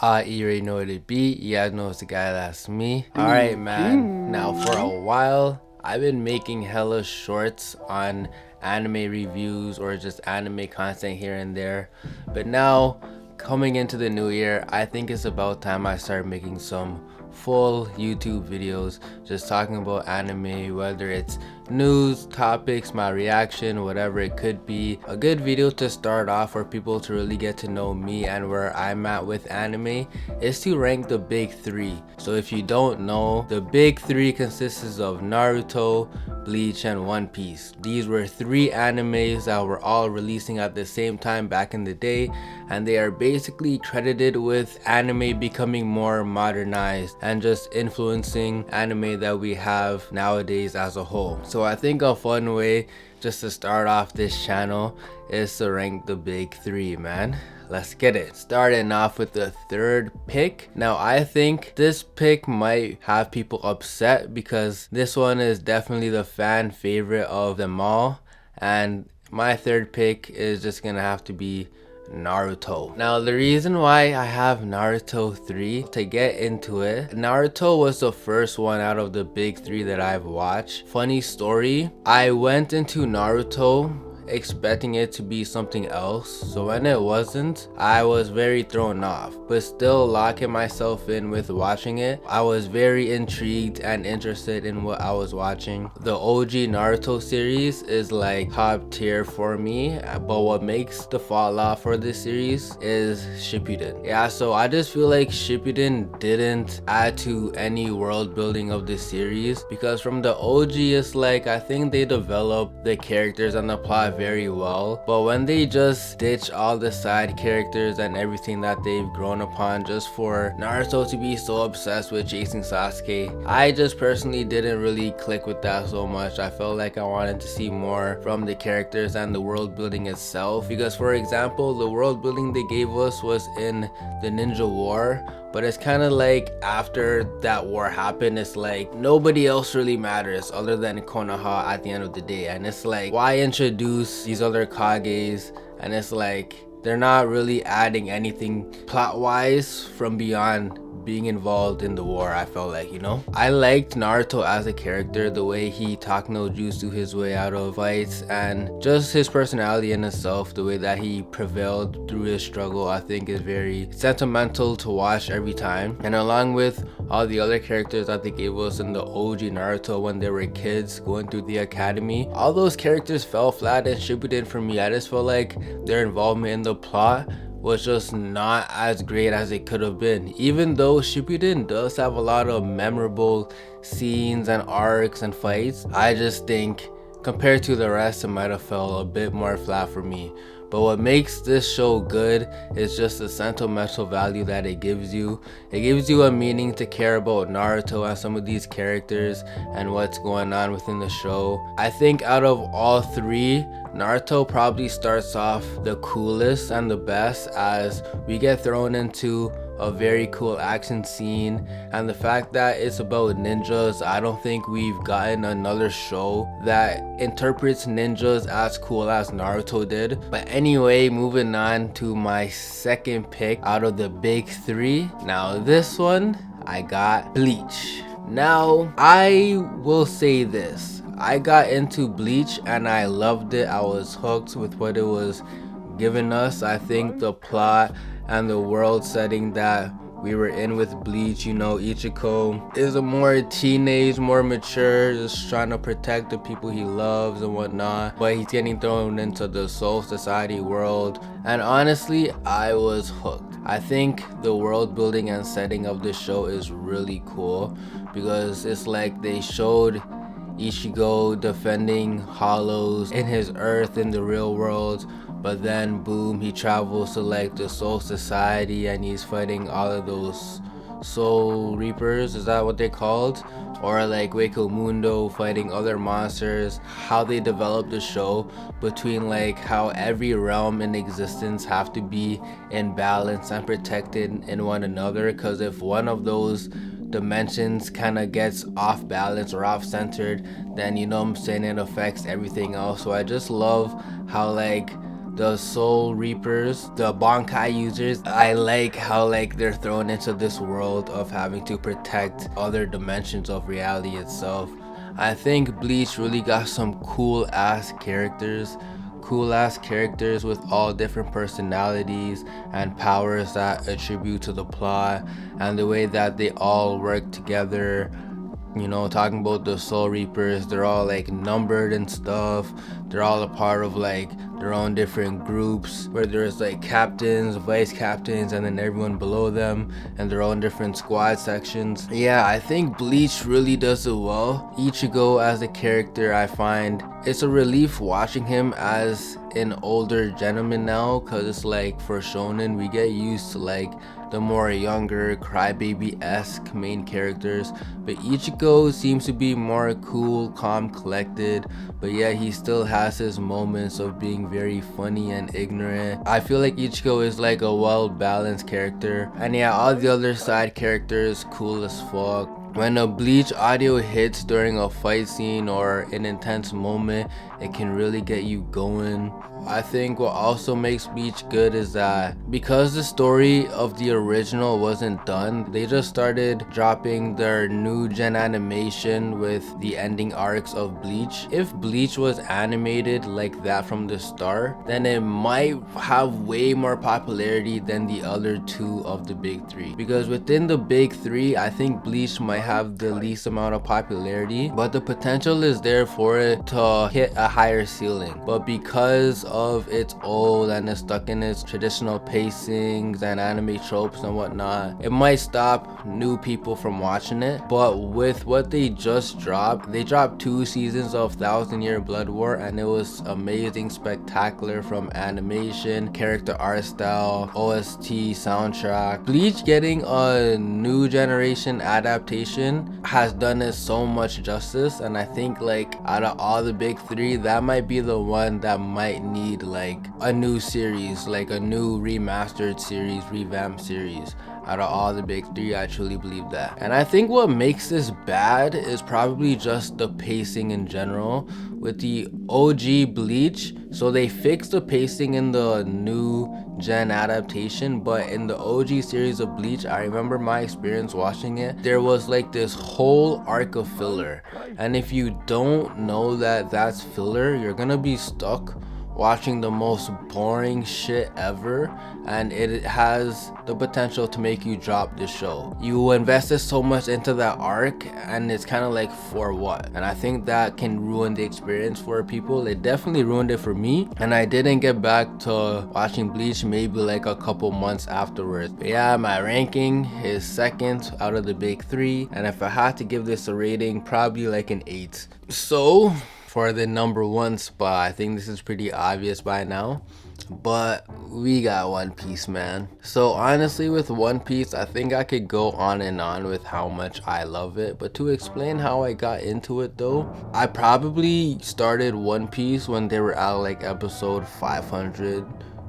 You already know what it be. You guys know it's the guy, that's me. Alright, man. Now, for a while, I've been making hella shorts on anime reviews or just anime content here and there. But now, coming into the new year, I think it's about time I start making some full YouTube videos just talking about anime, whether it's news, topics, my reaction, whatever it could be. A good video to start off for people to really get to know me and where I'm at with anime is to rank the big three. So if you don't know, the big three consists of Naruto, Bleach, and One Piece. These were three animes that were all releasing at the same time back in the day, and they are basically credited with anime becoming more modernized and just influencing anime that we have nowadays as a whole. So I think a fun way just to start off this channel is to rank the big three, man. Let's get it. Starting off with the third pick. Now I think this pick might have people upset because this one is definitely the fan favorite of them all, and my third pick is just gonna have to be Naruto. Now the reason why I have Naruto 3, to get into it, Naruto was the first one out of the big three that I've watched. Funny story, I went into Naruto expecting it to be something else, so when it wasn't, I was very thrown off, but still locking myself in with watching it. I was very intrigued and interested in what I was watching. The OG Naruto series is like top tier for me, but what makes the fall off for this series is Shippuden. Yeah, so I just feel like Shippuden didn't add to any world building of the series, because from the OG, it's like I think they developed the characters and the plot very well, but when they just ditch all the side characters and everything that they've grown upon just for Naruto to be so obsessed with chasing Sasuke, I just personally didn't really click with that so much. I felt like I wanted to see more from the characters and the world building itself, because for example, the world building they gave us was in the Ninja War, but it's kind of like after that war happened, it's like nobody else really matters other than Konoha at the end of the day. And it's like, why introduce these other Kages? And it's like they're not really adding anything plot wise from beyond being involved in the war. I felt like, you know, I liked Naruto as a character, the way he talked no jutsu his way out of fights, and just his personality in itself, the way that he prevailed through his struggle, I think is very sentimental to watch every time. And along with all the other characters that they gave us in the OG Naruto when they were kids going through the academy, all those characters fell flat in Shippuden for me. I just felt like their involvement in the plot was just not as great as it could have been. Even though Shippuden does have a lot of memorable scenes and arcs and fights, I just think compared to the rest it might have felt a bit more flat for me. But what makes this show good is just the sentimental value that it gives you. It gives you a meaning to care about Naruto and some of these characters and what's going on within the show. I think out of all three, Naruto probably starts off the coolest and the best, as we get thrown into a very cool action scene, and the fact that it's about ninjas, I don't think we've gotten another show that interprets ninjas as cool as Naruto did. But anyway, moving on to my second pick out of the big three. Now this one, I got Bleach. Now I will say this, I got into Bleach and I loved it. I was hooked with what it was giving us. I think the plot and the world setting that we were in with Bleach, you know, Ichiko is a more teenage, more mature, just trying to protect the people he loves and whatnot, but he's getting thrown into the Soul Society world, and honestly I was hooked. I think the world building and setting of the show is really cool, because it's like they showed Ichigo defending Hollows in his Earth in the real world, but then boom, he travels to like the Soul Society and he's fighting all of those Soul Reapers, is that what they're called? Or like Wako Mundo fighting other monsters. How they develop the show between like how every realm in existence have to be in balance and protected in one another, because if one of those dimensions kind of gets off balance or off centered, then you know what I'm saying, it affects everything else. So I just love how like the Soul Reapers, the Bankai users. I like how like they're thrown into this world of having to protect other dimensions of reality itself. I think Bleach really got some cool ass characters with all different personalities and powers that attribute to the plot, and the way that they all work together. You know, talking about the Soul Reapers, they're all like numbered and stuff. They're all a part of like their own different groups where there's like captains, vice captains, and then everyone below them, and their own different squad sections. Yeah, I think Bleach really does it well. Ichigo as a character, I find it's a relief watching him as an older gentleman now, because it's like for shonen we get used to like the more younger crybaby-esque main characters, but Ichigo seems to be more cool, calm, collected, but yeah, he still has his moments of being very funny and ignorant. I feel like Ichigo is like a well-balanced character, and yeah, all the other side characters cool as fuck. When a Bleach audio hits during a fight scene or an intense moment, it can really get you going. I think what also makes Bleach good is that because the story of the original wasn't done, they just started dropping their new gen animation with the ending arcs of Bleach. If Bleach was animated like that from the start, then it might have way more popularity than the other two of the big three. Because within the big three, I think Bleach might have the least amount of popularity, but the potential is there for it to hit a higher ceiling. But because of it's old and it's stuck in its traditional pacings and anime tropes and whatnot, it might stop new people from watching it. But with what they just dropped, they dropped 2 seasons of 1000 Year Blood War, and it was amazing, spectacular, from animation, character art style, OST, soundtrack. Bleach getting a new generation adaptation has done it so much justice, and I think like out of all the big three, that might be the one that might need like a new series, like a new remastered series, revamped series. Out of all the big three, I truly believe that. And I think what makes this bad is probably just the pacing in general. With the OG Bleach, so they fixed the pacing in the new gen adaptation, but in the OG series of Bleach, I remember my experience watching it, there was like this whole arc of filler, and if you don't know that that's filler, you're gonna be stuck watching the most boring shit ever, and it has the potential to make you drop the show. You invested so much into that arc, and it's kind of like, for what? And I think that can ruin the experience for people. It definitely ruined it for me, and I didn't get back to watching Bleach maybe like a couple months afterwards. But yeah, my ranking is second out of the big three, and if I had to give this a rating, probably like an 8. So for the number 1 spot, I think this is pretty obvious by now, but we got One Piece, man. So honestly, with One Piece, I think I could go on and on with how much I love it, but to explain how I got into it though, I probably started One Piece when they were out like episode 500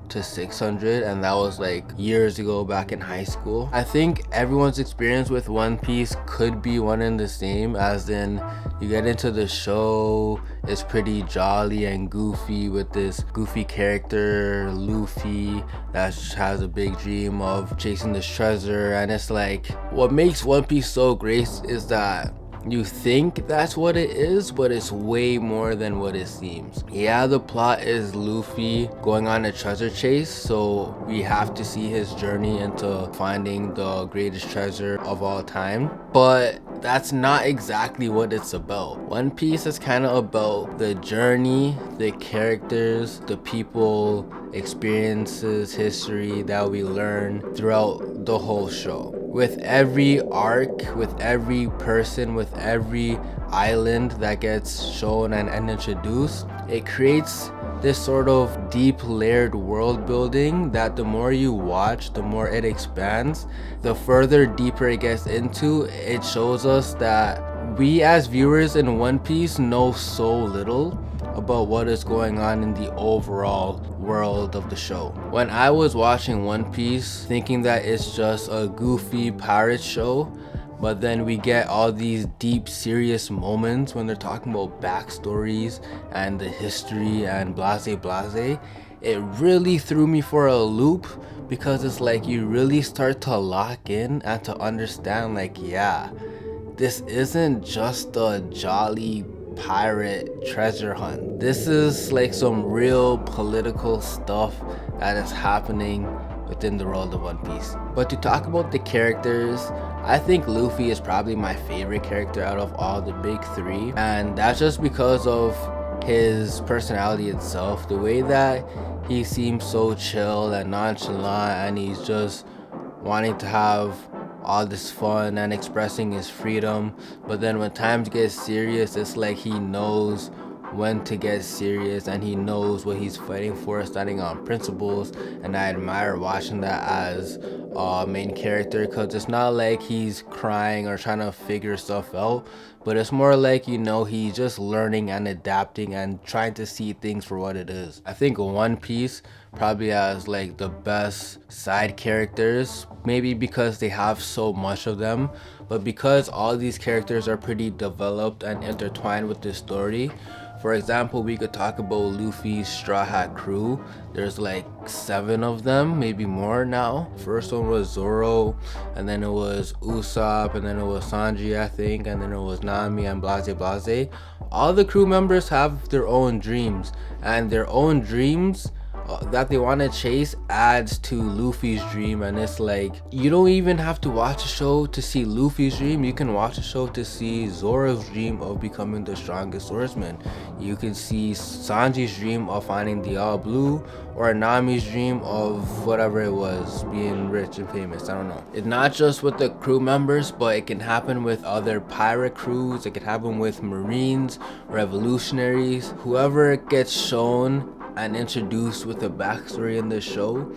to 600, and that was like years ago, back in high school. I think everyone's experience with One Piece could be one and the same, as in you get into the show, it's pretty jolly and goofy with this goofy character Luffy that has a big dream of chasing this treasure, and it's like what makes One Piece so great is that you think that's what it is, but it's way more than what it seems. Yeah, the plot is Luffy going on a treasure chase, so we have to see his journey into finding the greatest treasure of all time, but that's not exactly what it's about. One Piece is kind of about the journey, the characters, the people, experiences, history that we learn throughout the whole show. With every arc, with every person, with every island that gets shown and introduced, it creates this sort of deep layered world building that the more you watch, the more it expands. The further deeper it gets into, it shows us that we as viewers in One Piece know so little about what is going on in the overall world of the show. When I was watching One Piece thinking that it's just a goofy pirate show, but then we get all these deep, serious moments when they're talking about backstories and the history and blase blase, it really threw me for a loop, because it's like you really start to lock in and to understand, like, yeah, this isn't just a jolly pirate treasure hunt. This is like some real political stuff that is happening within the world of One Piece. But to talk about the characters, I think Luffy is probably my favorite character out of all the big three, and that's just because of his personality itself. The way that he seems so chill and nonchalant, and he's just wanting to have all this fun and expressing his freedom. But then when times get serious, it's like he knows when to get serious, and he knows what he's fighting for, standing on principles. And I admire watching that as a main character, because it's not like he's crying or trying to figure stuff out, but it's more like, you know, he's just learning and adapting and trying to see things for what it is. I think One Piece probably has like the best side characters, maybe because they have so much of them, but because all these characters are pretty developed and intertwined with the story. For example, we could talk about Luffy's Straw Hat crew. There's like 7 of them, maybe more now. First one was Zoro, and then it was Usopp, and then it was Sanji, I think, and then it was Nami and blase blase. All the crew members have their own dreams, and their own dreams that they want to chase adds to Luffy's dream. And it's like, you don't even have to watch a show to see Luffy's dream. You can watch a show to see Zoro's dream of becoming the strongest swordsman. You can see Sanji's dream of finding the all blue, or Nami's dream of whatever it was, being rich and famous. I don't know. It's not just with the crew members, but it can happen with other pirate crews. It can happen with Marines, revolutionaries, whoever gets shown and introduced with a backstory in the show.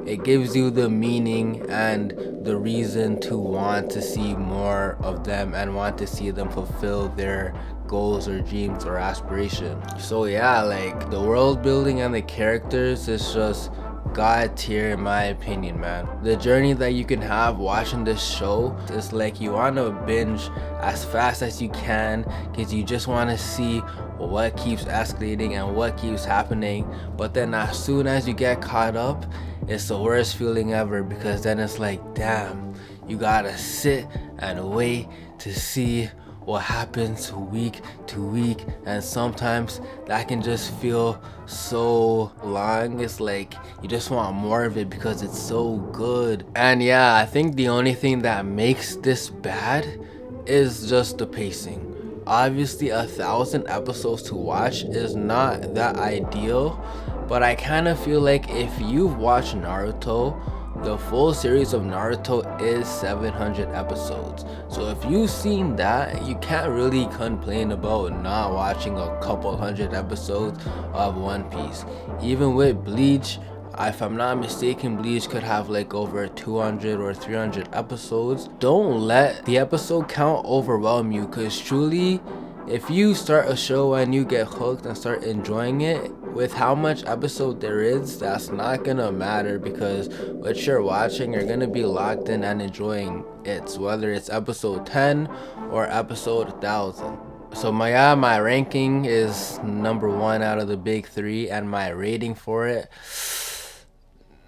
It gives you the meaning and the reason to want to see more of them and want to see them fulfill their goals or dreams or aspirations. So yeah, like the world building and the characters is just god tier in my opinion, man. The journey that you can have watching this show is like, you want to binge as fast as you can, because you just want to see what keeps escalating and what keeps happening. But then as soon as you get caught up, it's the worst feeling ever, because then it's like, damn, you gotta sit and wait to see what happens week to week, and sometimes that can just feel so long. It's like you just want more of it because it's so good. And yeah, I think the only thing that makes this bad is just the pacing. Obviously 1,000 episodes to watch is not that ideal, but I kind of feel like if you've watched Naruto, the full series of Naruto is 700 episodes. So if you've seen that, you can't really complain about not watching a couple hundred episodes of One Piece. Even with Bleach, if I'm not mistaken, Bleach could have like over 200 or 300 episodes. Don't let the episode count overwhelm you, because truly, if you start a show and you get hooked and start enjoying it, with how much episode there is, that's not gonna matter, because what you're watching, you're gonna be locked in and enjoying it, whether it's episode 10 or episode 1000. So my ranking is number 1 out of the big 3, and my rating for it,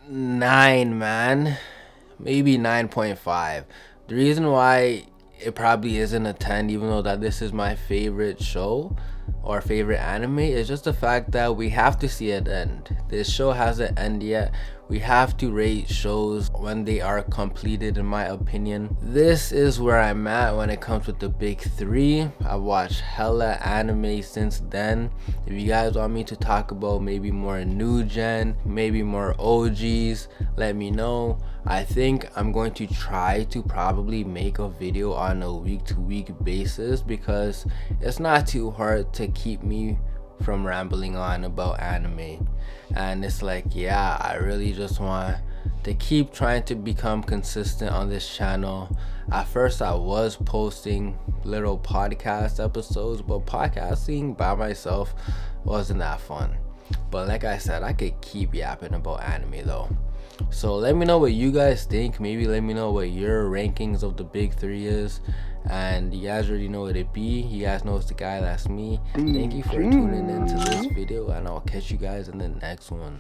9, man, maybe 9.5. The reason why it probably isn't a 10, even though that this is my favorite show or favorite anime, is just the fact that we have to see it end. This show hasn't ended yet. We have to rate shows when they are completed, in my opinion. This is where I'm at when it comes with the big 3. I've watched hella anime since then. If you guys want me to talk about maybe more new gen, maybe more OGs, let me know. I think I'm going to try to probably make a video on a week-to-week basis, because it's not too hard to keep me from rambling on about anime. And it's like, yeah, I really just want to keep trying to become consistent on this channel. At first I was posting little podcast episodes, but podcasting by myself wasn't that fun. But like I said, I could keep yapping about anime though. So let me know what you guys think. Maybe let me know what your rankings of the big three is. And you guys already know what it be. You guys know it's the guy, that's me. Thank you for tuning into this video, and I'll catch you guys in the next one.